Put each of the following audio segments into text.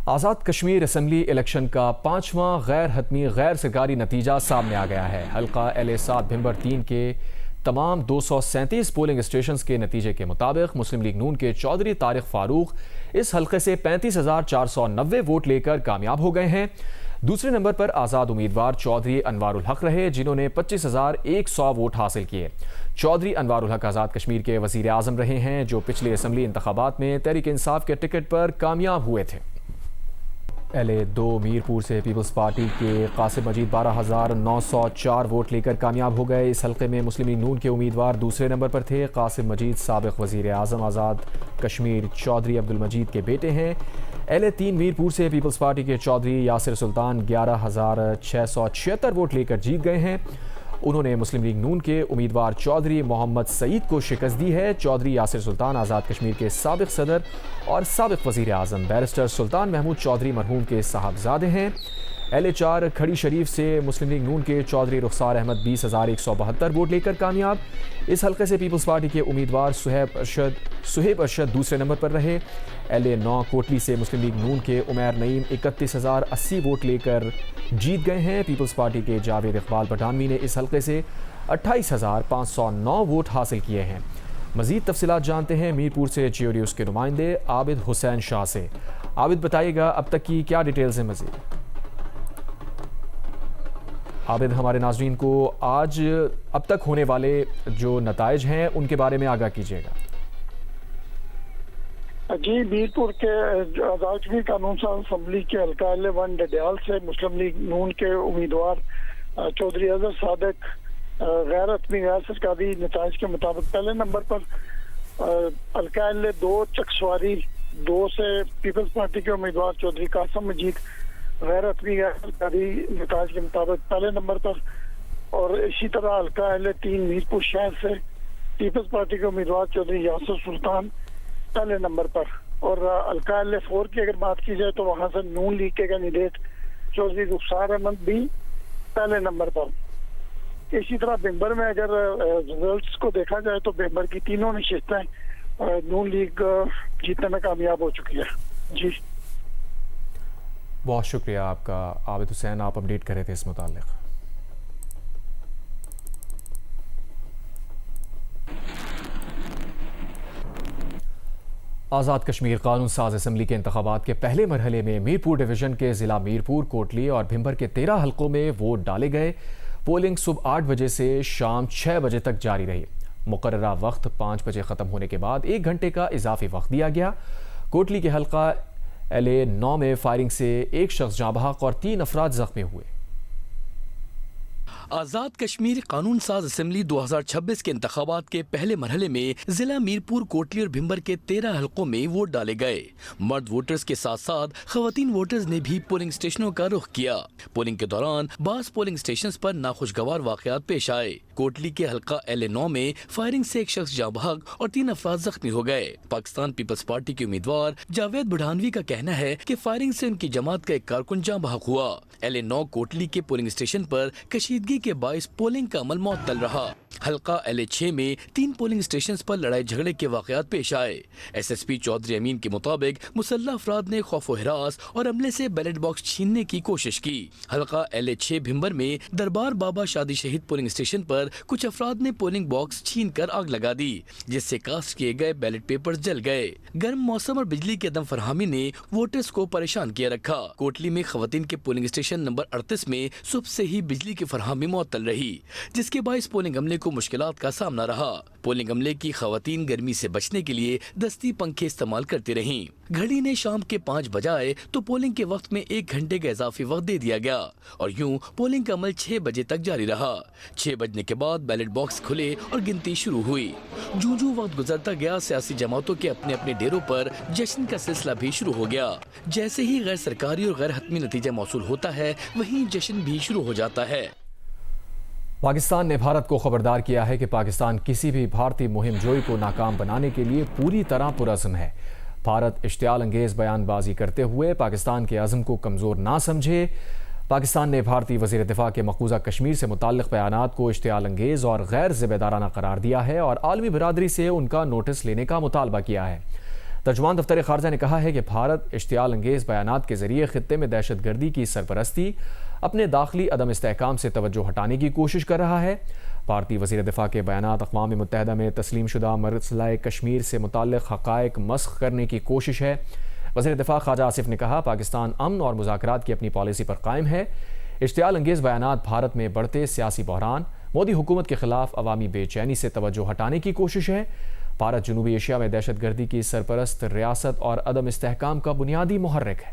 Azad Kashmir assembly election का 5वां गैर हतमी गैर सरकारी नतीजा सामने आ गया है। हल्का LA7 भिंबर 3 के तमाम 237 पोलिंग स्टेशन के नतीजे के मुताबिक मुस्लिम लीग नून के चौधरी तारिक फारूक इस हल्के से 35,490 वोट लेकर कामयाब हो गए हैं। दूसरे नंबर पर आज़ाद उम्मीदवार चौधरी अनवारुल हक रहे, जिन्होंने 25,100 वोट हासिल किए। चौधरी अनवारुल हक आज़ाद कश्मीर के वज़ीर आज़म रहे हैं, जो पिछले असम्बली इंतखाबात में तहरीक इंसाफ के टिकट पर कामयाब हुए थे। LA2 मीरपुर से पीपल्स पार्टी के कासिम मजीद 12,904 वोट लेकर कामयाब हो गए। इस हल्के में मुस्लिम लीग नून के उम्मीदवार दूसरे नंबर पर थे। कासिम मजीद साबिक़ वज़ीर आज़म आज़ाद कश्मीर चौधरी अब्दुल मजीद के बेटे हैं। LA3 मीरपुर से पीपल्स पार्टी के चौधरी यासिर सुल्तान 11,676 वोट लेकर जीत गए हैं। उन्होंने मुस्लिम लीग नून के उम्मीदवार चौधरी मोहम्मद सईद को शिकस्त दी है। चौधरी यासिर सुल्तान आज़ाद कश्मीर के साबिक़ सदर और साबिक़ वज़ीर आज़म बैरिस्टर सुल्तान महमूद चौधरी मरहूम के साहबजादे हैं। LA4 खड़ी शरीफ से मुस्लिम लीग नून के चौधरी रुखसार अहमद 20,172 वोट लेकर कामयाब। इस हल्के से पीपल्स पार्टी के उम्मीदवार सुहेब अरशद दूसरे नंबर पर रहे। LA9 कोटली से मुस्लिम लीग नून के उमैर नईम 31,080 वोट लेकर जीत गए हैं। पीपल्स पार्टी के जावेद इकबाल पठानवी ने इस हल्के से 28,509 वोट हासिल किए हैं। मज़ीद तफसीलात जानते हैं मीरपुर से GO न्यूज़ के नुमाइंदे आबिद हुसैन शाह से। आबिद, बताइएगा अब तक की क्या डिटेल्स हैं मज़ीद? आबिद, हमारे नाज़रीन को आज अब तक होने वाले जो नताइज हैं उनके बारे में आगाह कीजिएगा। जी, मीरपुर के आज़ाद कश्मीर कानून साज असम्बली के हल्का LA1 डडियाल से मुस्लिम लीग नून के उम्मीदवार चौधरी अजहर सादिक गैर हतमी गैर सरकारी नताइज के मुताबिक पहले नंबर पर, हल्का LA2 चकसवारी 2 से पीपल्स पार्टी के उम्मीदवार चौधरी कासिम मजीद गैर हतमी गैर सरकारी नताइज के मुताबिक पहले नंबर पर, और इसी तरह हल्का LA3 मीरपुर शहर से पीपल्स पार्टी के उम्मीदवार चौधरी यासिर सुल्तान पहले नंबर पर, और हल्का LA4 की अगर बात की जाए तो वहां से नून लीग के कैंडिडेट चौधरी रुखसार अहमद भी पहले नंबर पर। इसी तरह भिंबर में अगर रिजल्ट्स को देखा जाए तो भिंबर की तीनों नशिस्तें नून लीग जीतने में कामयाब हो चुकी है। जी, बहुत शुक्रिया आपका आबिद हुसैन, आप अपडेट कर रहे थे इस मुताल्लिक। आज़ाद कश्मीर कानून साज असम्बली के इंतखाबात के पहले मरहले में मीरपुर डिवीज़न के ज़िला मीरपुर, कोटली और भिंबर के 13 हल्कों में वोट डाले गए। पोलिंग सुबह 8 बजे से शाम 6 बजे तक जारी रही। मुकर्ररा वक्त 5 बजे ख़त्म होने के बाद 1 घंटे का इजाफी वक्त दिया गया। कोटली के हल्का LA9 में फायरिंग से एक शख्स जाँ बहक और 3 अफराद जख्मी हुए। आज़ाद कश्मीर कानून साज असम्बली 2026 के इंतखाबात के पहले मरहले में जिला मीरपुर, कोटली और भिंबर के 13 हल्कों में वोट डाले गए। मर्द वोटर्स के साथ साथ खवातीन वोटर्स ने भी पोलिंग स्टेशनों का रुख किया। पोलिंग के दौरान बास पोलिंग स्टेशन पर नाखुशगवार वाकयात पेश आए। कोटली के हल्का LA9 में फायरिंग से एक शख्स जाँ बहक और 3 अफराद जख्मी हो गए। पाकिस्तान पीपल्स पार्टी के उम्मीदवार जावेद बुढ़ानवी का कहना है कि फायरिंग से उनकी जमात का एक कारकुन जाँ बहक हुआ। LA9 कोटली के पोलिंग स्टेशन पर कशीदगी के बाइस पोलिंग का अमल मुअत्तल रहा। हल्का LA6 में 3 पोलिंग स्टेशन पर लड़ाई झगड़े के वाकयात पेश आए। SSP चौधरी अमीन के मुताबिक मुसल्लह अफराद ने खौफो हिरास और अमले से बैलेट बॉक्स छीनने की कोशिश की। हल्का LA6 भिंबर में दरबार बाबा शादी शहीद पोलिंग स्टेशन पर कुछ अफराद ने पोलिंग बॉक्स छीन कर आग लगा दी, जिससे कास्ट किए गए बैलेट पेपर जल गए। गर्म मौसम और बिजली की अदम फरहमी ने वोटर्स को परेशान किया रखा। कोटली में खवातीन के पोलिंग स्टेशन नंबर 38 में सुबह से ही बिजली की फरहमी मुअत्तल रही, जिसके बाइस पोलिंग अमले को मुश्किलात का सामना रहा। पोलिंग अमले की खवातीन गर्मी से बचने के लिए दस्ती पंखे इस्तेमाल करती रहीं। घड़ी ने शाम के 5 बजाए तो पोलिंग के वक्त में 1 घंटे का इजाफी वक्त दे दिया गया और यूं पोलिंग का अमल 6 बजे तक जारी रहा। 6 बजने के बाद बैलेट बॉक्स खुले और गिनती शुरू हुई। जूं वक्त गुजरता गया, सियासी जमातों के अपने अपने डेरों पर जश्न का सिलसिला भी शुरू हो गया। जैसे ही गैर सरकारी और गैर हतमी नतीजा मौसूल होता है, वहीं जश्न भी शुरू हो जाता है। पाकिस्तान ने भारत को खबरदार किया है कि पाकिस्तान किसी भी भारतीय मुहिम जोई को नाकाम बनाने के लिए पूरी तरह पुरअज़्म है। भारत इश्तियाल अंगेज़ बयानबाजी करते हुए पाकिस्तान के अज़्म को कमज़ोर ना समझे। पाकिस्तान ने भारतीय वज़ीर दिफ़ा के मक़बूज़ा कश्मीर से मुताल्लिक़ बयानात को इश्तियाल अंगेज़ और गैर ज़िम्मेदाराना करार दिया है और आलमी बिरादरी से उनका नोटिस लेने का मुतालबा किया है। तर्जुमान दफ्तर खारजा ने कहा है कि भारत इश्तियाल अंगेज़ बयानात के जरिए खित्ते में दहशतगर्दी की सरपरस्ती, अपने दाखिली अदम इस्तेहकाम से तवज्जो हटाने की कोशिश कर रहा है। भारतीय वज़ीर दिफा के बयानात अक़वाम मुत्तहिदा में तस्लीम शुदा मसला कश्मीर से मुताल्लिक़ हक़ाइक़ मस्ख़ करने की कोशिश है। वज़ीर दिफा ख्वाजा आसिफ ने कहा, पाकिस्तान अमन और मुज़ाकरात की अपनी पॉलिसी पर कायम है। इश्तियाल अंगेज़ बयानात भारत में बढ़ते सियासी बहरान, मोदी हुकूमत के खिलाफ अवामी बेचैनी से तवज्जो हटाने की कोशिश है। भारत जनूबी एशिया में दहशतगर्दी की सरपरस्त रियासत और अदम इस्तेहकाम का बुनियादी मुहर्रिक है।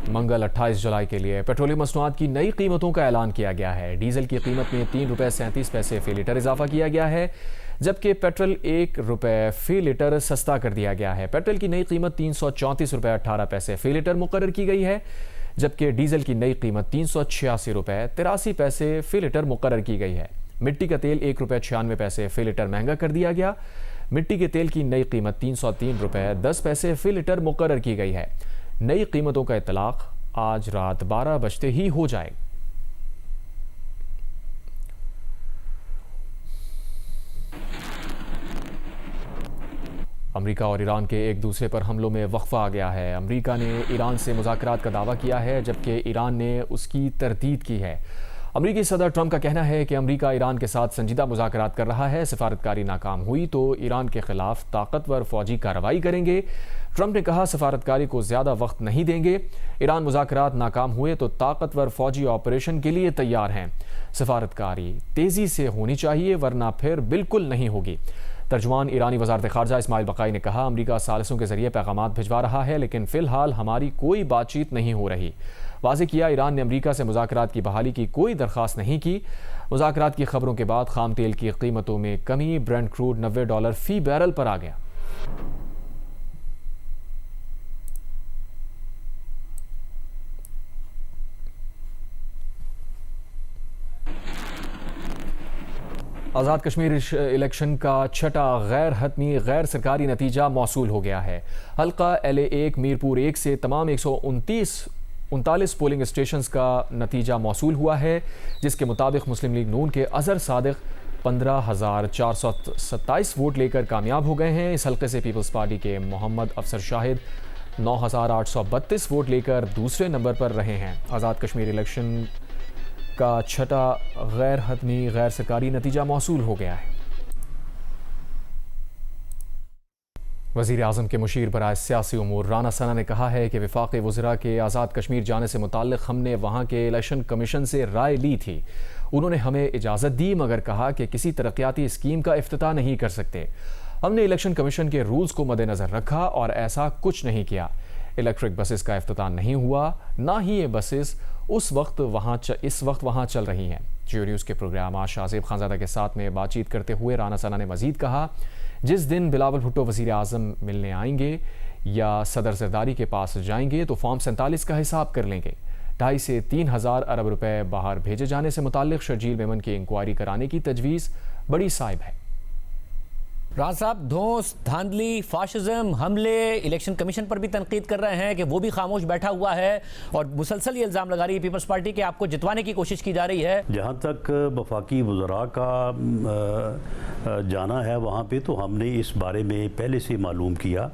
मंगल 28 जुलाई के लिए पेट्रोलियम मसनूआत की नई कीमतों का ऐलान किया गया है। डीजल की कीमत में ₹3.37 फी लीटर इजाफा किया गया है, जबकि पेट्रोल ₹1 फी लीटर सस्ता कर दिया गया है। पेट्रोल की नई कीमत ₹334.18 फी लीटर मुकर्रर की गई है, जबकि डीजल की नई कीमत ₹386.83 फी लीटर मुकर्रर की गई है। मिट्टी का तेल ₹1.96 फी लीटर महंगा कर दिया गया। मिट्टी के तेल की नई कीमत ₹303.10 फी लीटर मुकर्रर की गई है। नई कीमतों का इतलाक आज रात 12 बजते ही हो जाएगा। अमेरिका और ईरान के एक दूसरे पर हमलों में वक्फा आ गया है। अमेरिका ने ईरान से मुज़ाकरात का दावा किया है, जबकि ईरान ने उसकी तरदीद की है। अमेरिकी सदर ट्रंप का कहना है कि अमेरिका ईरान के साथ संजीदा मुज़ाकरात कर रहा है। सफारतकारी नाकाम हुई तो ईरान के खिलाफ ताकतवर फौजी कार्रवाई करेंगे। ट्रंप ने कहा, सफारतकारी को ज़्यादा वक्त नहीं देंगे। ईरान मुज़ाकरात नाकाम हुए तो ताकतवर फौजी ऑपरेशन के लिए तैयार हैं। सफारतकारी तेज़ी से होनी चाहिए, वरना फिर बिल्कुल नहीं होगी। तर्जुमान ईरानी वज़ारत ख़ारजा इस्माइल बक़ाई ने कहा, अमेरिका सालिसों के जरिए पैगामात भिजवा रहा है, लेकिन फ़िलहाल हमारी कोई बातचीत नहीं हो रही। वाज़ेह किया, ईरान ने अमेरिका से मुज़ाकरात की बहाली की कोई दरख्वास्त नहीं की। मुज़ाकरात की खबरों के बाद खाम तेल की कीमतों में कमी, ब्रेंट क्रूड $90 फ़ी बैरल पर आ गया। आज़ाद कश्मीर इलेक्शन का छठा गैर हतमी गैर सरकारी नतीजा मौसूल हो गया है। हल्का LA1 मीरपुर 1 से तमाम 139 पोलिंग स्टेशंस का नतीजा मौसूल हुआ है, जिसके मुताबिक मुस्लिम लीग नून के अज़हर सादिक 15,427 वोट लेकर कामयाब हो गए हैं। इस हल्के से पीपल्स पार्टी के मोहम्मद अफसर शाहिद 9,832 वोट लेकर दूसरे नंबर पर रहे हैं। आज़ाद कश्मीर इलेक्शन का छठा गैर हतमी गैर सरकारी नतीजा मौसूल हो गया है। वज़ीर आज़म के मुशीर बराए सियासी उमूर राना सना ने कहा है कि वफाक़ी वज़रा के आज़ाद कश्मीर जाने से मुताल्लिक़ हमने वहाँ के इलेक्शन कमीशन से राय ली थी। उन्होंने हमें इजाज़त दी, मगर कहा कि किसी तरक्याती स्कीम का इफ्तिताह नहीं कर सकते। हमने इलेक्शन कमीशन के रूल्स को मद्देनज़र रखा और ऐसा कुछ नहीं किया। इलेक्ट्रिक बसेस का इफ्तिताह नहीं हुआ, ना ही ये बसेस इस वक्त वहाँ चल रही हैं। जियो न्यूज़ के प्रोग्राम आज शाहज़ेब खानज़ादा के साथ में बातचीत करते हुए राना सना ने मज़ीद कहा, जिस दिन बिलावल भुट्टो वज़ीर आज़म मिलने आएंगे या सदर ज़रदारी के पास जाएंगे तो फॉर्म 47 का हिसाब कर लेंगे। 2.5 से 3 हज़ार अरब रुपए बाहर भेजे जाने से मुताल्लिक़ शर्जील मेमन की इंक्वायरी कराने की तजवीज़ बड़ी साइब है। राज साहब, धौंस, धांधली, फाशिज्म, हमले, इलेक्शन कमीशन पर भी तनकीद कर रहे हैं कि वो भी खामोश बैठा हुआ है और मुसलसल ये इल्ज़ाम लगा रही है पीपल्स पार्टी कि आपको जितवाने की कोशिश की जा रही है। जहाँ तक वफाकी वज़रा का जाना है वहाँ पे तो हमने इस बारे में पहले से मालूम किया।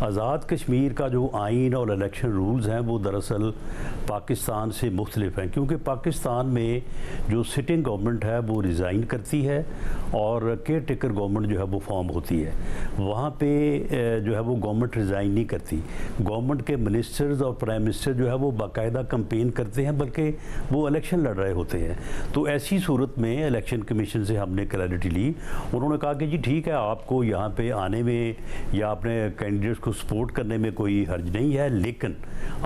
आज़ाद कश्मीर का जो आइन और इलेक्शन रूल्स हैं वो दरअसल पाकिस्तान से मुख्तलिफ हैं, क्योंकि पाकिस्तान में जो सिटिंग गवर्नमेंट है वो रिज़ाइन करती है और केयर टेकर गवर्नमेंट जो है वो फॉर्म होती है। वहाँ पे जो है वो गवर्नमेंट रिज़ाइन नहीं करती। गवर्नमेंट के मिनिस्टर्स और प्राइम मिनिस्टर जो है वो बाकायदा कैंपेन करते हैं, बल्कि वो इलेक्शन लड़ रहे होते हैं। तो ऐसी सूरत में इलेक्शन कमीशन से हमने क्लैरिटी ली। उन्होंने कहा कि जी ठीक है, आपको यहाँ पे आने में या अपने कैंडिडेट्स को सपोर्ट करने में कोई हर्ज नहीं है, लेकिन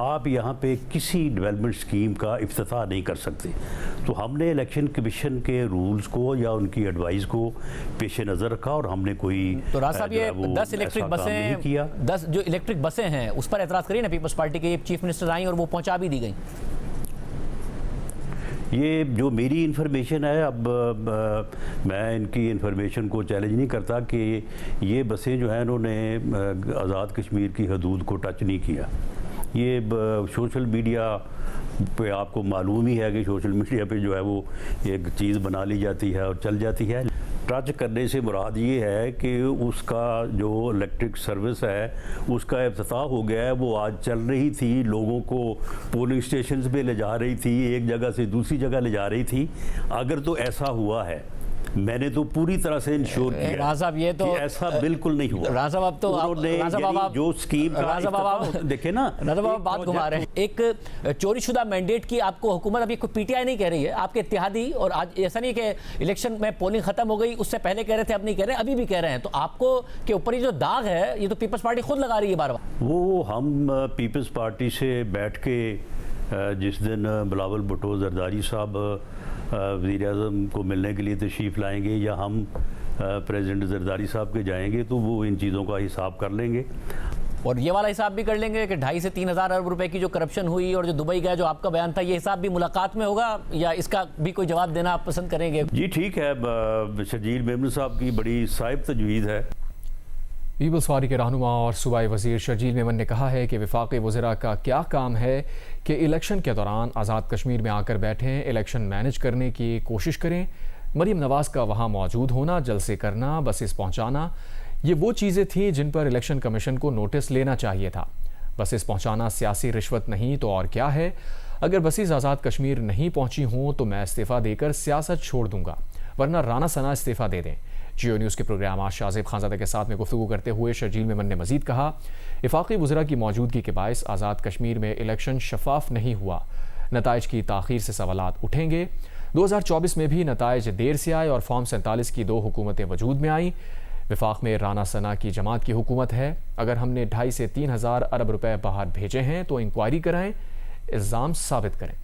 आप यहाँ पे किसी डेवलपमेंट स्कीम का इफ्तिताह नहीं कर सकते। तो हमने इलेक्शन कमीशन के रूल्स को या उनकी एडवाइस को पेश नज़र रखा और हमने कोई तो राज साहब ये 10 इलेक्ट्रिक बसें किया। 10 जो इलेक्ट्रिक बसें हैं उस पर एतराज़ करिए ना पीपल्स पार्टी के। चीफ मिनिस्टर आई और वो पहुंचा भी दी गई। ये जो मेरी इन्फॉर्मेशन है, अब मैं इनकी इन्फॉर्मेशन को चैलेंज नहीं करता कि ये बसें जो हैं इन्होंने आज़ाद कश्मीर की हदूद को टच नहीं किया। ये सोशल मीडिया पे आपको मालूम ही है कि सोशल मीडिया पे जो है वो एक चीज़ बना ली जाती है और चल जाती है। टच करने से मुराद ये है कि उसका जो इलेक्ट्रिक सर्विस है उसका इफ्तिताह हो गया है। वो आज चल रही थी, लोगों को पोलिंग स्टेशन पे ले जा रही थी, एक जगह से दूसरी जगह ले जा रही थी। अगर तो ऐसा हुआ है, मैंने तो पूरी तरह से इंश्योर किया राजा साहब ये तो कि ऐसा बिल्कुल नहीं हुआ। राजा साहब अब तो राजा साहब आप जो स्कीम का राजा साहब देखे ना, राजा साहब बात घुमा रहे हैं। एक चोरीशुदा मैंडेट की आपको हुकूमत, अभी कोई पीटीआई नहीं कह रही है, आपके इत्तेहादी, और आज ऐसा नहीं कि इलेक्शन में पोलिंग खत्म हो गई, उससे पहले कह रहे थे, अब नहीं कह रहे, अभी भी कह रहे हैं। तो आपको के ऊपर ये जो दाग है ये तो पीपल्स पार्टी खुद लगा रही है बार बार। वो हम पीपल्स पार्टी से बैठ के जिस दिन बिलावल भुट्टो जरदारी साहब वज़ीर आज़म को मिलने के लिए तशरीफ़ लाएंगे या हम प्रेसिडेंट जरदारी साहब के जाएंगे, तो वो इन चीज़ों का हिसाब कर लेंगे। और ये वाला हिसाब भी कर लेंगे कि 2.5 से 3 हज़ार अरब रुपए की जो करप्शन हुई और जो दुबई गया, जो आपका बयान था, ये हिसाब भी मुलाकात में होगा, या इसका भी कोई जवाब देना आप पसंद करेंगे? जी ठीक है, शर्जील मेमन साहब की बड़ी साहिब तजवीज़ है। पीपल्स पार्टी के रहनुमा और सूबाई वज़ीर शर्जील मेमन ने कहा है कि वफाकी वज़रा का क्या काम है कि इलेक्शन के दौरान आज़ाद कश्मीर में आकर बैठें, इलेक्शन मैनेज करने की कोशिश करें। मरीम नवाज़ का वहाँ मौजूद होना, जलसे करना, बसेस पहुँचाना, ये वो चीज़ें थीं जिन पर इलेक्शन कमीशन को नोटिस लेना चाहिए था। बसेस पहुँचाना सियासी रिश्वत नहीं तो और क्या है? अगर बसेस आज़ाद कश्मीर नहीं पहुँची हों तो मैं इस्तीफ़ा देकर सियासत छोड़ दूँगा, वरना राना सना इस्तीफ़ा दे दें। जियो न्यूज़ के प्रोग्राम आज शाहज़ेब खानज़ादा के साथ में गुफ्तगू करते हुए शर्जील मेमन ने मज़ीद कहा, वफाकी वज़रा की मौजूदगी के बायस आज़ाद कश्मीर में इलेक्शन शफाफ नहीं हुआ, नताइज की ताख़ीर से सवालात उठेंगे। 2024 में भी नताइज देर से आए और फॉर्म 47 की 2 हुकूमतें वजूद में आईं। वफाक में राना सना की जमात की हुकूमत है। अगर हमने 2.5 से 3 हज़ार अरब रुपए बाहर भेजे हैं तो इंक्वायरी कराएं, इल्ज़ाम साबित करें।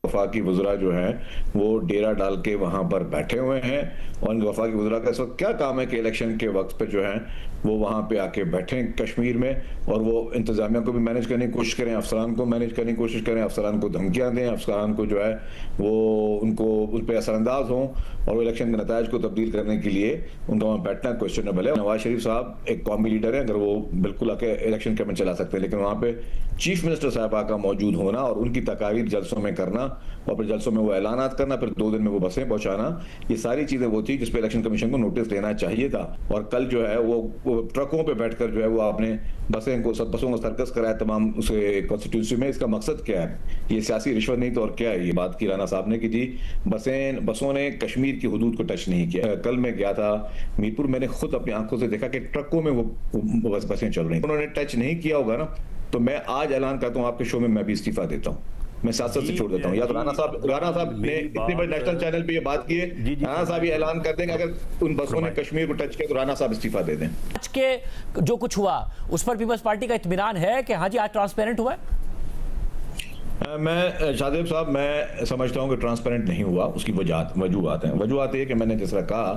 वफाकी वज़रा जो है वो डेरा डाल के वहाँ पर बैठे हुए हैं, और वफाकी वज़रा का इस वक्त क्या काम है कि इलेक्शन के वक्त पे जो है वो वहाँ पे आके बैठें कश्मीर में, और वो इंतज़ामिया को भी मैनेज करने की कोशिश करें, अफसरान को मैनेज करने की कोशिश करें, अफसरान को धमकियाँ दें, अफसरान को जो है वो उनको उस पर असरअंदाज हों, और वो इलेक्शन के नताइज को तब्दील करने के लिए उनका वहाँ बैठना क्वेश्चनेबल है। नवाज शरीफ साहब एक कौमी लीडर हैं, अगर वो बिल्कुल आके इलेक्शन कैंपेन चला सकते हैं, लेकिन वहाँ पे चीफ मिनिस्टर साहबा का मौजूद होना और उनकी तकारीर जलसों में करना और फिर जलसों में वो ऐलानात करना, फिर 2 दिन में वो बसें पहुंचाना, ये सारी चीजें वो थी जिस पे इलेक्शन कमीशन को नोटिस लेना चाहिए था। और कल जो है वो ट्रकों पे बैठकर जो है वो आपने बसों को सर्कस कराया तमाम उसे कॉन्स्टिट्यूंसी में। इसका मकसद क्या है? ये सियासी रिश्वत नहीं तो और क्या है? ये बात की राना साहब ने कि जी बसों ने कश्मीर की हुदूद को टच नहीं किया। कल मैं गया था मीरपुर, मैंने खुद अपनी आंखों से देखा कि ट्रकों में वो बसें चल रही, उन्होंने टच नहीं किया होगा ना, तो मैं आज ऐलान करता हूँ आपके शो में मैं भी इस्तीफा देता हूँ, मैं सियासत से छोड़ देता हूँ। या तो राना साहब ने इतने बड़े नेशनल चैनल पे ये बात की है, राना साहब ये ऐलान कर देंगे अगर उन बसों ने कश्मीर को टच किया तो राना साहब इस्तीफा दे दें। आज के जो कुछ हुआ उस पर पीपल्स पार्टी का इत्मीनान है कि हाँ जी आज ट्रांसपेरेंट हुआ है? मैं शाहजेब साहब मैं समझता हूं कि ट्रांसपेरेंट नहीं हुआ। उसकी वजूहत हैं। वजूहत ये कि मैंने जिस तरह कहा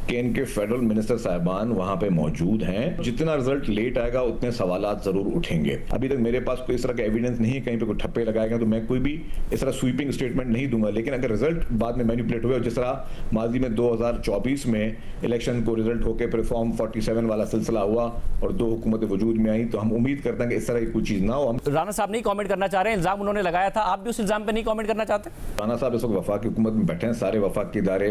कि इनके फेडरल मिनिस्टर साहबान वहां पे मौजूद हैं, जितना रिजल्ट लेट आएगा उतने सवालात जरूर उठेंगे। अभी तक मेरे पास कोई इस तरह का एविडेंस नहीं है, कहीं पे कोई ठप्पे लगाए गए, तो मैं कोई भी इस तरह स्वीपिंग स्टेटमेंट नहीं दूंगा। लेकिन अगर रिजल्ट बाद में मैनिपुलेट हुए, जिस तरह माजी में 2024 में इलेक्शन को रिजल्ट होकर फिर फॉर्म 47 वाला सिलसिला हुआ और 2 हुकूमतें वजूद में आई, तो हम उम्मीद करते हैं कि इस तरह की कोई चीज ना हो। राना साहब नहीं कमेंट करना चाह रहे हैं, इल्जाम उन्होंने लगाया था, आप भी उस इल्जाम पे नहीं कमेंट करना चाहते? राना साहब इस वक्त वफाक की हुकूमत में बैठे हैं, सारे वफाक के इदारे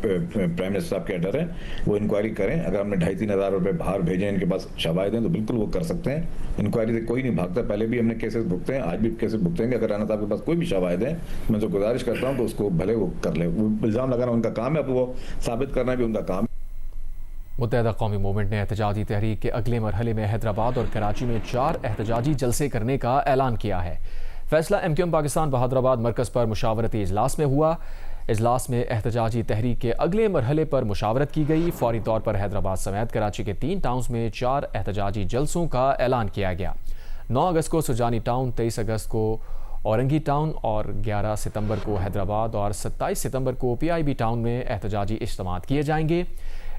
प्राइम मिनिस्टर साहब के अंडर हैं, वो इंक्वायरी करें। अगर हमने 2.5-3 हज़ार रुपए बाहर भेजे, इनके पास शवाहिद हैं, तो बिल्कुल वो कर सकते हैं। इंक्वायरी से कोई नहीं भागता, पहले भी हमने केसेस भुगते हैं, आज भी केसेस भुगतेंगे। अगर राना साहब के पास कोई भी शवाहिद है, मैं तो गुजारिश करता हूँ कि उसको भले वो कर ले। वो इल्जाम लगाना उनका काम है, अब वो साबित करना भी उनका काम है। मुत्तहिदा कौमी मूवमेंट ने एहतजाजी तहरीक के अगले मरहले में हैदराबाद और कराची में 4 एहतजाजी जलसे करने का ऐलान किया है। फैसला MQM पाकिस्तान बहादुराबाद मरकज़ पर मुशावरती इजलास में हुआ। इजलास में एहतजाजी तहरीक के अगले मरहले पर मुशावरत की गई। फौरी तौर पर हैदराबाद समेत कराची के 3 टाउन्स में 4 एहतजाजी जलसों का ऐलान किया गया। 9 अगस्त को सुजानी टाउन, 23 अगस्त को औरंगी टाउन और 11 सितंबर को हैदराबाद और 27 सितंबर को PIB टाउन में एहतजाजी इज्तिमात किए जाएंगे।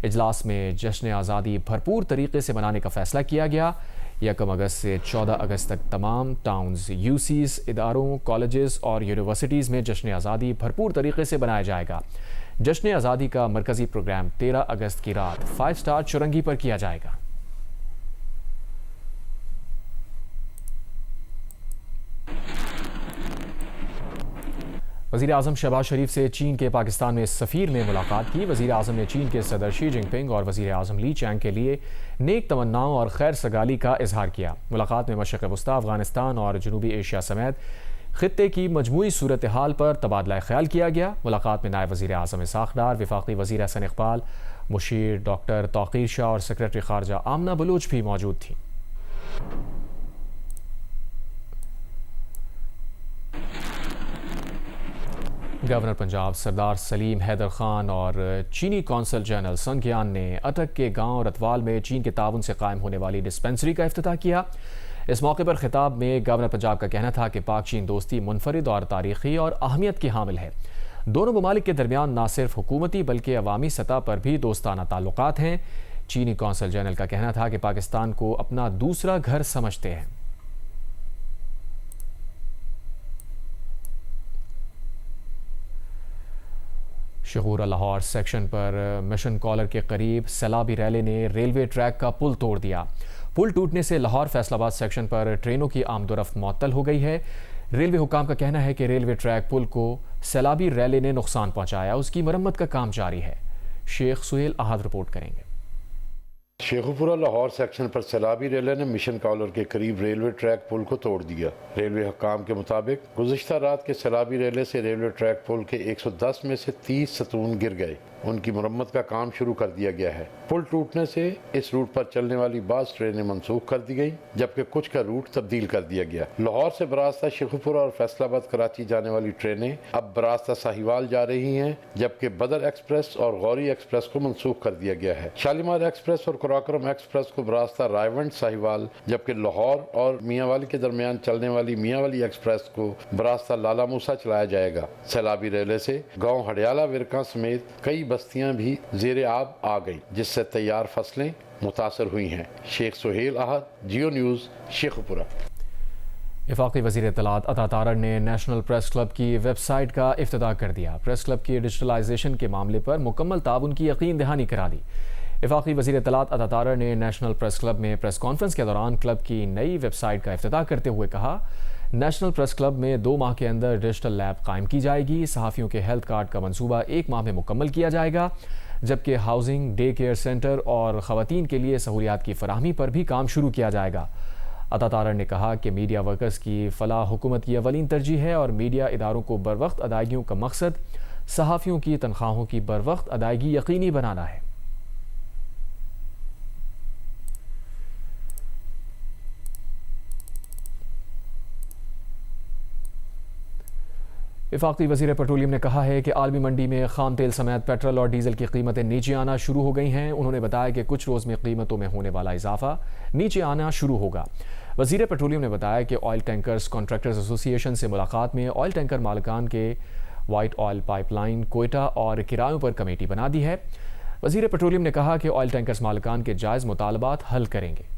इजलास में जश्न आज़ादी भरपूर तरीके से मनाने का फैसला किया गया। 1 अगस्त से 14 अगस्त तक तमाम टाउन्स, UCs, इदारों, कॉलेजेस और यूनिवर्सिटीज़ में जश्न आज़ादी भरपूर तरीके से बनाया जाएगा। जश्न आज़ादी का मरकज़ी प्रोग्राम 13 अगस्त की रात 5 स्टार चुरंगी पर किया जाएगा। वज़ीर आज़म शहबाज शरीफ से चीन के पाकिस्तान में सफ़ीर ने मुलाकात की। वज़ीर आज़म ने चीन के सदर शी जिनपिंग और वज़ीर आज़म ली चैंग के लिए नेक तमन्नाओं और खैर सगाली का इजहार किया। मुलाकात में मशरिक़ वस्ता, अफ़गानिस्तान और जनूबी एशिया समेत खित्ते की मजमूई सूरत हाल पर तबादला ख्याल किया गया। मुलाकात में नायब वज़ीर आज़म इसाक़ डार, वफ़ाक़ी वज़ीर हसन इक़बाल, मुशीर डॉक्टर तौक़ीर शाह और सेक्रेटरी ख़ारजा आमना बलूच भी मौजूद थी। गवर्नर पंजाब सरदार सलीम हैदर खान और चीनी कौंसल जनरल सन गियान ने अटक के गांव रतवाल में चीन के ताउन से कायम होने वाली डिस्पेंसरी का इफ्तिताह किया। इस मौके पर खिताब में गवर्नर पंजाब का कहना था कि पाक चीन दोस्ती मुनफरिद और तारीखी और अहमियत की हामिल है। दोनों ममालिक के दरमियान न सिर्फ हुकूमती बल्कि अवामी सतह पर भी दोस्ताना ताल्लुकात हैं। चीनी कौंसल जनरल का कहना था कि पाकिस्तान को अपना दूसरा घर समझते हैं। शहूर लाहौर सेक्शन पर मिशन कॉलर के करीब सैलाबी रैली ने रेलवे ट्रैक का पुल तोड़ दिया। पुल टूटने से लाहौर फैसलाबाद सेक्शन पर ट्रेनों की आमदोरफ्त मुअत्तल हो गई है। रेलवे हुकाम का कहना है कि रेलवे ट्रैक पुल को सैलाबी रैली ने नुकसान पहुंचाया, उसकी मरम्मत का काम जारी है। शेख सुहेल अहद रिपोर्ट करेंगे। शेखुपुरा लाहौर सेक्शन पर सैलाबी रेलवे ने मिशन कॉलर के करीब रेलवे ट्रैक पुल को तोड़ दिया। रेलवे हुकाम के मुताबिक गुज़िश्ता रात के सैलाबी रेलवे से रेलवे ट्रैक पुल के 110 में से 30 सतून गिर गए। उनकी मरम्मत का काम शुरू कर दिया गया है। पुल टूटने से इस रूट पर चलने वाली बास ट्रेनें मनसूख कर दी गई, जबकि कुछ का रूट तब्दील कर दिया गया। लाहौर से बरास्ता शेखुपुरा और फैसलाबाद कराची जाने वाली ट्रेनें अब बरास्ता साहिवाल जा रही हैं, जबकि बदर एक्सप्रेस और गौरी एक्सप्रेस को मनसूख कर दिया गया है। शालीमार एक्सप्रेस और कुराक्रम एक्सप्रेस को बरास्ता रायवंड साहिवाल, जबकि लाहौर और मियांवाली के दरमियान चलने वाली मियांवाली एक्सप्रेस को बरास्ता लाला मूसा चलाया जाएगा। सैलाबी रेलवे से गाँव हडियाला विरका समेत कई बस्तियां भी जेर आब आ गई, जिससे तैयार फसलें मुतासर हुई हैं। शेख सुहेल अहद, जियो न्यूज़, शेखुपुरा। वफाकी वज़ीर इत्तलात अता तारड़ ने नेशनल प्रेस क्लब की वेबसाइट का इफ्तिताह कर दिया। प्रेस क्लब की डिजिटलाइजेशन के मामले पर मुकम्मल ताउन की यकीन दहानी करा दी। वफाकी वज़ीर इत्तलात अता तारड़ ने नेशनल प्रेस क्लब में प्रेस कॉन्फ्रेंस के दौरान क्लब की नई वेबसाइट का इफ्तिताह करते हुए कहा, नेशनल प्रेस क्लब में 2 माह के अंदर डिजिटल लैब कायम की जाएगी। सहाफ़ियों के हेल्थ कार्ड का मंसूबा 1 माह में मुकम्मल किया जाएगा, जबकि हाउसिंग, डे केयर सेंटर और ख़वातीन के लिए सहूलियात की फराहमी पर भी काम शुरू किया जाएगा। अता तारड़ ने कहा कि मीडिया वर्कर्स की फलाह हुकूमत की अवलीन तरजीह है और मीडिया इदारों को बरवक्त अदायगियों का मकसद सहाफ़ियों की तनख्वाहों की बरवक्त अदायगी यकीनी बनाना है। वफाकी वज़ीर पेट्रोलियम ने कहा है कि आलमी मंडी में खाम तेल समेत पेट्रोल और डीजल की कीमतें नीचे आना शुरू हो गई हैं। उन्होंने बताया कि कुछ रोज़ में कीमतों में होने वाला इजाफा नीचे आना शुरू होगा। वज़ीर पेट्रोलियम ने बताया कि ऑयल टैंकर्स कॉन्ट्रैक्टर्स एसोसिएशन से मुलाकात में ऑयल टैंकर मालिकान के वाइट ऑयल पाइपलाइन, कोयटा और किरायों पर कमेटी बना दी है। वज़ीर पेट्रोलियम ने कहा कि ऑयल टैंकर्स मालिकान के जायज़ मुतालबात हल करेंगे।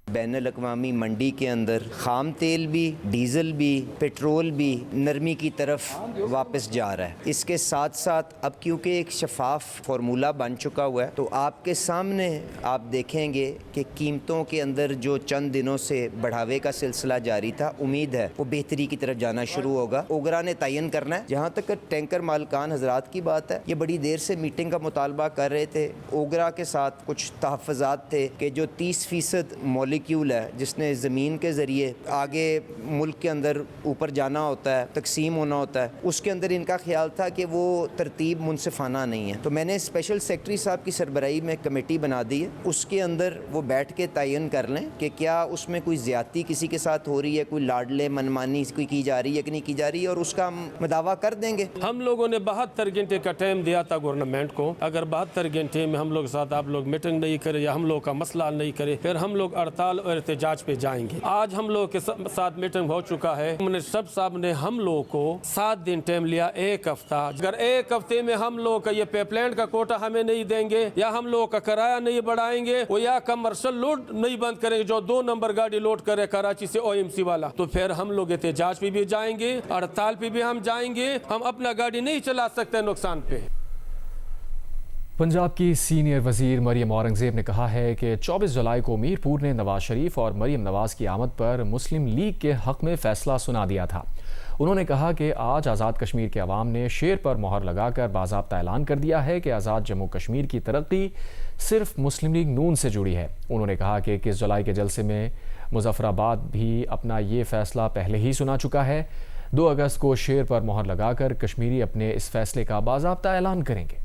बैनुल-अक़वामी मंडी के अंदर खाम तेल भी, डीज़ल भी, पेट्रोल भी नरमी की तरफ वापस जा रहा है। इसके साथ साथ अब क्योंकि एक शफाफ फार्मूला बन चुका हुआ है, तो आपके सामने आप देखेंगे कि कीमतों के अंदर जो चंद दिनों से बढ़ावे का सिलसिला जारी था, उम्मीद है वो बेहतरी की तरफ जाना शुरू होगा। ओगरा ने तयन करना है। जहाँ तक टैंकर मालिकान हजरात की बात है, ये बड़ी देर से मीटिंग का मुतालबा कर रहे थे। ओगरा के साथ कुछ तहफ़्फ़ुज़ात थे कि जो 30% मॉलिक्यूल है, जिसने ज़मीन के ज़रिए आगे मुल्क के अंदर ऊपर जाना होता है, तकसीम होना होता है, उसके अंदर इनका ख्याल था कि वो तरतीब मुनसिफाना नहीं है। तो मैंने स्पेशल सेक्रेटरी साहब की सरबराही में कमेटी बना दी है। उसके अंदर वो बैठ के तयन कर लें कि क्या उसमें कोई ज़्यादती किसी के साथ हो रही है, कोई लाडले मनमानी कोई की जा रही है कि नहीं की जा रही है, और उसका हम दावा कर देंगे। हम लोगों ने 72 घंटे का टाइम दिया था गवर्नमेंट को। अगर 72 घंटे में हम लोग साथ आप लोग मीटिंग नहीं करे या हम लोग का मसला हल नहीं करे, फिर हम लोग हड़ताल और एहतजाज पे जाएंगे। आज हम लोग के साथ मीटिंग हो चुका है। मिनिस्टर साहब ने हम लोग को 7 दिन टाइम लिया, 1 हफ्ता। अगर 1 हफ्ते में हम लोग का ये पाइपलाइन का कोटा हमें नहीं देंगे, या हम लोग का किराया नहीं बढ़ाएंगे, वो या कमर्शियल लोड नहीं बंद करेंगे, जो 2 नंबर गाड़ी लोड करे कराची से OMC वाला, तो फिर हम लोग एहतजाज पे भी जाएंगे, हड़ताल पे भी हम जाएंगे। हम अपना गाड़ी नहीं चला सकते नुकसान पे। पंजाब की सीनियर वजीर मरियम औरंगजेब ने कहा है कि 24 जुलाई को मीरपुर ने नवाज शरीफ और मरियम नवाज की आमद पर मुस्लिम लीग के हक में फैसला सुना दिया था। उन्होंने कहा कि आज आज़ाद कश्मीर के अवाम ने शेर पर मोहर लगाकर बाज़ाब्ता ऐलान कर दिया है कि आज़ाद जम्मू कश्मीर की तरक्की सिर्फ मुस्लिम लीग नून से जुड़ी है। उन्होंने कहा कि 21 जुलाई के जलसे में मुजफ्फराबाद भी अपना ये फैसला पहले ही सुना चुका है। 2 अगस्त को शेर पर मोहर लगाकर कश्मीरी अपने इस फैसले का बाज़ाब्ता ऐलान करेंगे।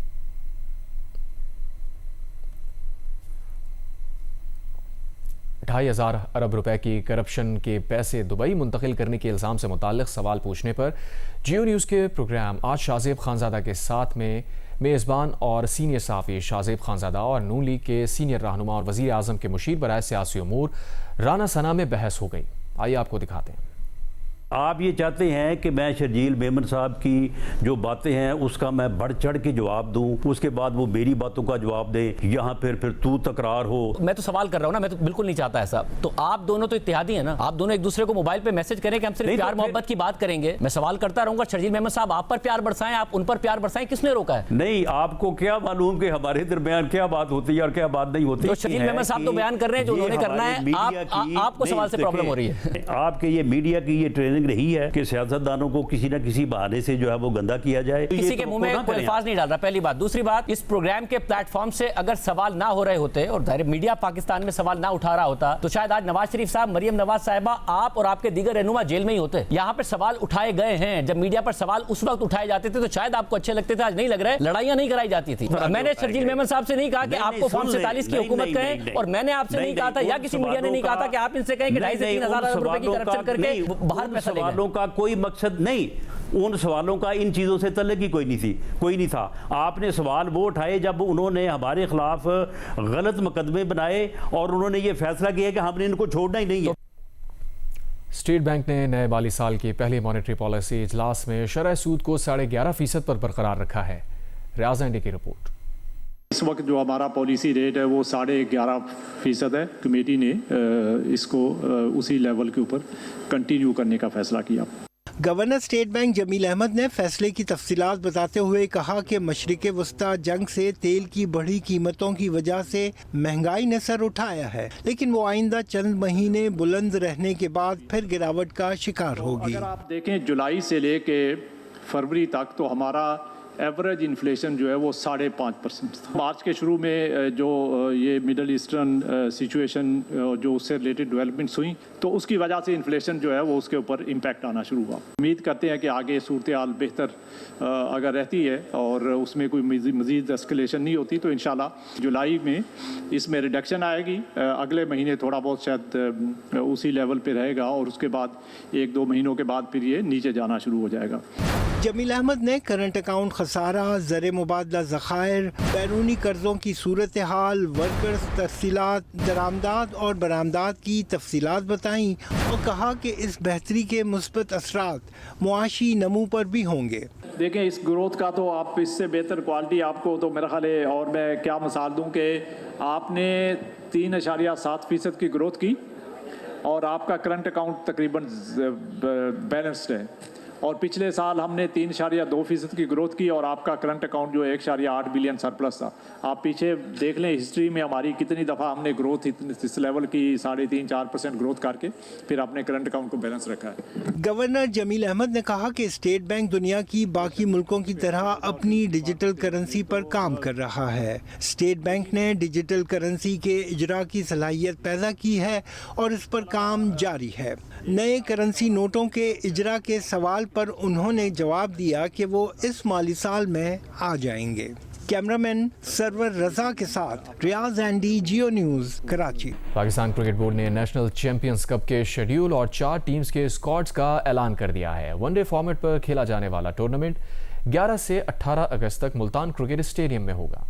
$2,500 अरब रुपए की करप्शन के पैसे दुबई मुंतकिल करने के इल्ज़ाम से मुताल्लिक़ सवाल पूछने पर जियो न्यूज़ के प्रोग्राम आज शाहज़ेब खानज़ादा के साथ में मेज़बान और सीनियर सहाफ़ी शाहज़ेब खानज़ादा और नून लीग के सीनियर रहनुमा और वज़ीर आज़म के मुशीर बराए सियासी उमूर राना सना में बहस हो गई। आइए आपको दिखाते हैं। आप ये चाहते हैं कि मैं शर्जील मेमन साहब की जो बातें हैं उसका मैं बढ़ चढ़ के जवाब दूं, उसके बाद वो मेरी बातों का जवाब दें, यहाँ फिर तू तकरार हो। मैं तो सवाल कर रहा हूँ ना, मैं तो बिल्कुल नहीं चाहता ऐसा। तो आप दोनों तो इत्तेहादी हैं ना, आप दोनों एक दूसरे को मोबाइल पे मैसेज करें कि हम सिर्फ प्यार मोहब्बत की बात करेंगे। मैं सवाल करता रहूंगा, शर्जील मेमन साहब आप पर प्यार बरसाएं, आप उन पर प्यार बरसाएं, किसने रोका है? नहीं, आपको क्या मालूम कि हमारे दरमियान क्या बात होती है और क्या बात नहीं होती? तो शर्जील मेमन साहब तो बयान कर रहे हैं जो उन्होंने करना है, आपको सवाल से प्रॉब्लम हो रही है। आपके ये मीडिया की ये ट्रेनिंग रही है कि सियासतदानों को किसी न किसी बहाने से जो है वो गंदा किया जाए। किसी के मुंह में कोई अल्फाज नहीं डाल रहा, पहली बात। दूसरी बात, इस प्रोग्राम के प्लेटफॉर्म से अगर सवाल ना हो रहे होते और दायरे मीडिया पाकिस्तान में सवाल ना उठा रहा होता तो शायद आज नवाज शरीफ साहब, मरियम नवाज साहिबा, आप और आपके दीगर रहनुमा जेल में ही होते। यहाँ पर सवाल उठाए गए हैं, जब मीडिया पर सवाल उस वक्त उठाए जाते थे तो शायद आपको अच्छे लगते थे, आज नहीं लग रहा है। लड़ाइयां नहीं कराई जाती थी। मैंने शर्जील मेमन साहब से नहीं कहा कि आपको फॉर्म 47 की हुकूमत कहें, और मैंने आपसे नहीं कहा था या किसी मीडिया ने नहीं कहा था कि आप इनसे कहें कि 2.5 से 3 हज़ार रुपए की करप्शन करके बाहर पैसा लेंगे। सवालों का कोई मकसद नहीं, उन सवालों का इन चीज़ों से तल्लुक ही कोई नहीं था। आपने सवाल वो उठाए जब उन्होंने हमारे खिलाफ गलत मुकदमे बनाए और उन्होंने ये फैसला किया कि हमने इनको छोड़ना ही नहीं है। स्टेट बैंक ने नए माली साल की पहली मॉनेटरी पॉलिसी इजलास में शरह सूद को 11.5% पर बरकरार रखा है। रियाज एंडी की रिपोर्ट। इस वक्त जो हमारा पॉलिसी रेट है वो 11.5% है। कमेटी ने इसको उसी लेवल के ऊपर कंटिन्यू करने का फैसला किया। Governor state bank Jameel Ahmed ने फैसले की तफसीलात बताते हुए कहा कि मशरिक़ वस्ता जंग से तेल की बढ़ी कीमतों की वजह से महंगाई ने सर उठाया है, लेकिन वो आइंदा चंद महीने बुलंद रहने के बाद फिर गिरावट का शिकार होगी। अगर आप देखें जुलाई से लेके फरवरी तक तो हमारा एवरेज इन्फ्लेशन जो है वो 5.5% था। मार्च के शुरू में जो ये मिडल ईस्टर्न सिचुएशन जो उससे रिलेटेड डेवलपमेंट्स हुई तो उसकी वजह से इन्फ्लेशन जो है वो उसके ऊपर इम्पैक्ट आना शुरू हुआ। उम्मीद करते हैं कि आगे सूरत हाल बेहतर अगर रहती है और उसमें कोई मज़ीद एस्केलेशन नहीं होती तो इंशाल्लाह जुलाई में इसमें रिडक्शन आएगी। अगले महीने थोड़ा बहुत शायद उसी लेवल पे रहेगा और उसके बाद 1-2 महीनों के बाद फिर ये नीचे जाना शुरू हो जाएगा। जमील अहमद ने करंट अकाउंट खसारा, ज़र मुबादला ज़खायर, बैरूनी कर्ज़ों की सूरत हाल, वर्कर्स तफसीलात, दरामदात और बरामदात की तफसीलात बताईं और कहा कि इस बेहतरी के मुस्बत असरात मुआशी नमू पर भी होंगे। देखें, इस ग्रोथ का तो आप इससे बेहतर क्वालिटी आपको तो मेरा ख्याल है, और मैं क्या मिसाल दूं कि आपने 3.7% की ग्रोथ की और आपका करंट अकाउंट तकरीबन बैलेंस्ड है, और पिछले साल हमने 3.2% की ग्रोथ की और आपका करंट अकाउंट जो 1.8 बिलियन सरप्लस था। आप पीछे देख लें हिस्ट्री में हमारी कितनी दफ़ा हमने ग्रोथ इस लेवल की 3.5-4% ग्रोथ करके फिर अपने करंट अकाउंट को बैलेंस रखा है। गवर्नर जमील अहमद ने कहा कि स्टेट बैंक दुनिया की बाकी मुल्कों की तरह अपनी डिजिटल करेंसी पर काम कर रहा है। स्टेट बैंक ने डिजिटल करेंसी के इजरा की सलाहियत पैदा की है और इस पर काम जारी है। नए करेंसी नोटों के इजरा के सवाल पर उन्होंने जवाब दिया कि वो इस माली साल में आ जाएंगे। कैमरामैन सरवर रजा के साथ रियाज एंडी, Geo news, Karachi. Pakistan cricket board ने नेशनल चैंपियंस कप के शेड्यूल और 4 टीम्स के स्क्वाड्स का ऐलान कर दिया है। वनडे फॉर्मेट पर खेला जाने वाला टूर्नामेंट 11 से 18 अगस्त तक मुल्तान क्रिकेट स्टेडियम में होगा।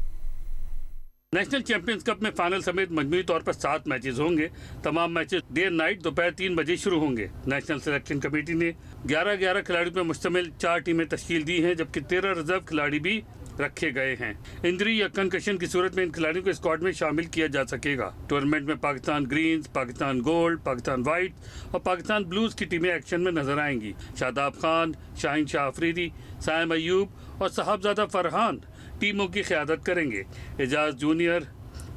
नेशनल चैंपियंस कप में फाइनल समेत मजमूई तौर पर 7 मैचेस होंगे। तमाम मैचेस डे नाइट दोपहर 3 बजे शुरू होंगे। नेशनल सिलेक्शन कमेटी ने 11 खिलाड़ियों पर मुश्तमिल 4 टीमें तश्कील दी हैं, जबकि 13 रिजर्व खिलाड़ी भी रखे गए हैं। इंजरी या कंकशन की सूरत में इन खिलाड़ियों को स्क्वाड में शामिल किया जा सकेगा। टूर्नामेंट में Pakistan greens, Pakistan gold, Pakistan white और पाकिस्तान ब्लूज की टीमें एक्शन में नजर आएंगी। शादाब खान, शाहीन शाह अफरीदी, साइम अयूब और साहबजादा फरहान टीमों की क़यादत करेंगे। एजाज जूनियर,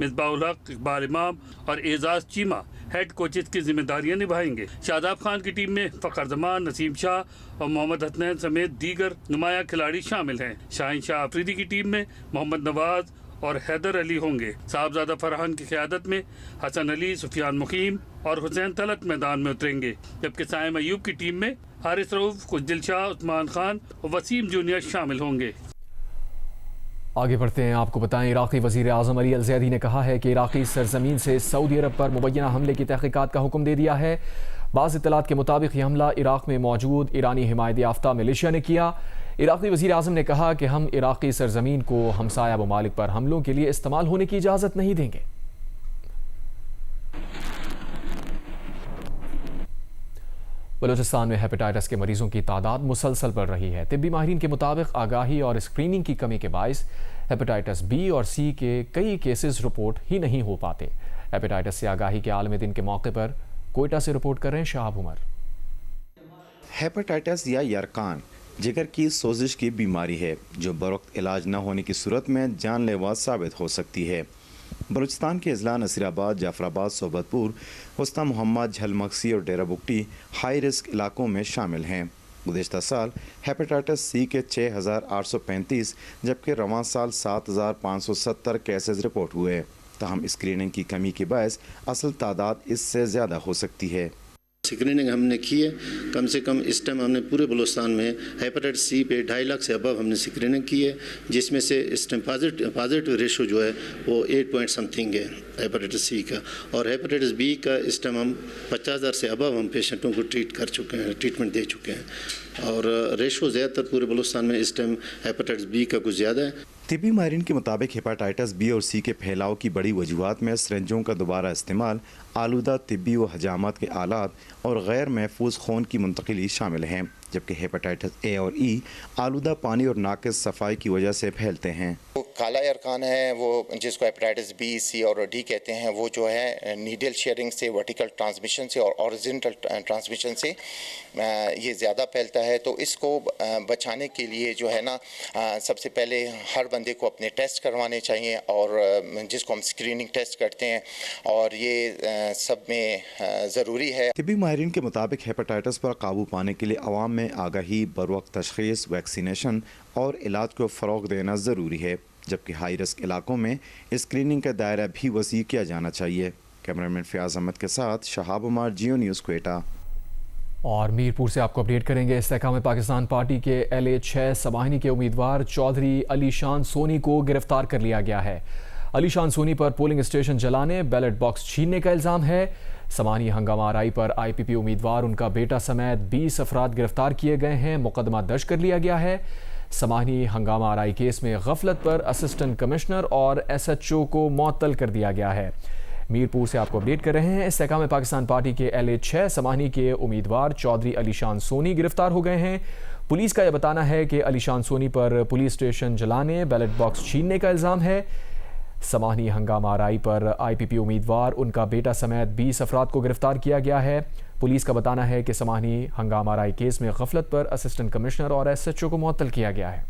मिसबाउल हक, इकबाल इमाम और एजाज चीमा हेड कोचेज की जिम्मेदारियां निभाएंगे। शादाब खान की टीम में फखर जमान, नसीम शाह और मोहम्मद हसनैन समेत दीगर नुमाया खिलाड़ी शामिल हैं। शाहीन शाह अफरीदी की टीम में मोहम्मद नवाज और हैदर अली होंगे। साहबजादा फरहान की क़यादत में हसन अली, सुफियान मुकीम और हुसैन तलत मैदान में उतरेंगे, जबकि साइम अयूब की टीम में हारिस रऊफ, खुशदिल शाह, उस्मान खान और वसीम जूनियर शामिल होंगे। आगे बढ़ते हैं। आपको बताएं, इराक़ी वज़ीर आज़म अली अल-ज़ैदी ने कहा है कि इराक़ी सरज़मीन से सऊदी अरब पर मुबैना हमले की तहक़ीक़ात का हुक्म दे दिया है। बाज़ इत्तलात के मुताबिक यह हमला इराक़ में मौजूद ईरानी हिमायत याफ्ता मिलिशिया ने किया। इराक़ी वज़ीर आज़म ने कहा कि हम इराक़ी सरज़मीन को हमसाया ममालिक पर हमलों के लिए इस्तेमाल होने की इजाज़त नहीं देंगे। बलूचिस्तान में हेपेटाइटिस के मरीजों की तादाद मुसलसल बढ़ रही है। तिब्बी माहिरीन के मुताबिक आगाही और स्क्रीनिंग की कमी के बायस हेपेटाइटिस बी और सी के कई केसेस रिपोर्ट ही नहीं हो पाते। हेपेटाइटिस से आगाही के आलमी दिन के मौके पर कोयटा से रिपोर्ट कर रहे हैं शहाब उमर। हेपेटाइटिस या यरकान जिगर की सोजिश की बीमारी है जो बरवक्त इलाज न होने की सूरत में जानलेवा साबित हो सकती है। बलूचिस्तान के अजला नसीराबाद, जाफराबाद, सोबतपुर, उस्ता मोहम्मद, झलमक्सी और डेरा बुगटी हाई रिस्क इलाकों में शामिल हैं। गुज़िश्ता साल हेपेटाइटिस सी के 6,835 जबकि रवां साल 7,570 केसेस रिपोर्ट हुए। ताहम स्क्रीनिंग की कमी के बायस असल तादाद इससे ज़्यादा हो सकती है। स्क्रीनिंग हमने की है, कम से कम इस टाइम हमने पूरे बलूचिस्तान में हेपेटाइटिस सी पे 2.5 लाख से अबव हमने स्क्रीनिंग की है, जिसमें से इस टाइम पॉजिटिव रेशो जो है वो 8 पॉइंट समथिंग है हेपेटाइटिस सी का। और हेपेटाइटिस बी का इस टाइम हम 50,000 से अबव हम पेशेंटों को ट्रीटमेंट दे चुके हैं। और रेशो ज़्यादातर पूरे बलूचिस्तान में इस टाइम हेपेटाइटिस बी का कुछ ज़्यादा है। तिब्बी माहिरीन के मुताबिक हेपेटाइटिस बी और सी के फैलाव की बड़ी वजूहात में सिरिंजों का दोबारा इस्तेमाल, आलूदा तिब्बी व हजामत के आलात और गैर महफूज खून की मुंतकिली शामिल हैं, जबकि हेपेटाइटिस ए और ई आलूदा पानी और नाकिस सफाई की वजह से फैलते हैं। वो काला यरकान है, वो जिसको हेपेटाइटिस बी, सी और डी कहते हैं, वो जो है नीडल शेयरिंग से, वर्टिकल ट्रांसमिशन से और हॉरिजॉन्टल ट्रांसमिशन से ये ज़्यादा फैलता है। तो इसको बचाने के लिए जो है ना सबसे पहले हर बंदे को अपने टेस्ट करवाने चाहिए, और जिसको हम स्क्रीनिंग टेस्ट करते हैं, और ये सब में ज़रूरी है। तिब्बी माहिरीन के मुताबिक हेपेटाइटिस पर काबू पाने के लिए अवाम में आगाही, बरवक्त तशख़ीस, वैक्सीनेशन और इलाज को फ़रोग़ देना ज़रूरी है, जबकि हाई रिस्क इलाकों में स्क्रीनिंग का दायरा भी वसी किया जाना चाहिए। कैमरामैन फ़याज़ अहमद के साथ शहाब उमर, जियो न्यूज़, क्वेटा। और मीरपुर से आपको अपडेट करेंगे। इस्तेहकाम पाकिस्तान पार्टी के LA-6 समाहिनी के उम्मीदवार चौधरी अलीशान सोनी को गिरफ्तार कर लिया गया है। अलीशान सोनी पर पोलिंग स्टेशन जलाने, बैलेट बॉक्स छीनने का इल्ज़ाम है। समानी हंगामा आराई पर IPP उम्मीदवार, उनका बेटा समेत 20 अफराद गिरफ्तार किए गए हैं। मुकदमा दर्ज कर लिया गया है। समानी हंगामा आराई केस में गफलत पर असिस्टेंट कमिश्नर और SHO को मुअत्तल कर दिया गया है। मीरपुर से आपको अपडेट कर रहे हैं। इस्तेहकाम पाकिस्तान पार्टी के LA-6 समानी के उम्मीदवार चौधरी अलीशान सोनी गिरफ्तार हो गए हैं। पुलिस का यह बताना है कि अलीशान सोनी पर पुलिस स्टेशन जलाने, बैलेट बॉक्स छीनने का इल्ज़ाम है। समानी हंगामा आराई पर IPP उम्मीदवार, उनका बेटा समेत 20 अफराद को गिरफ्तार किया गया है। पुलिस का बताना है कि समानी हंगामा आराई केस में गफलत पर असिस्टेंट कमिश्नर और SHO को मुअत्तल किया गया है।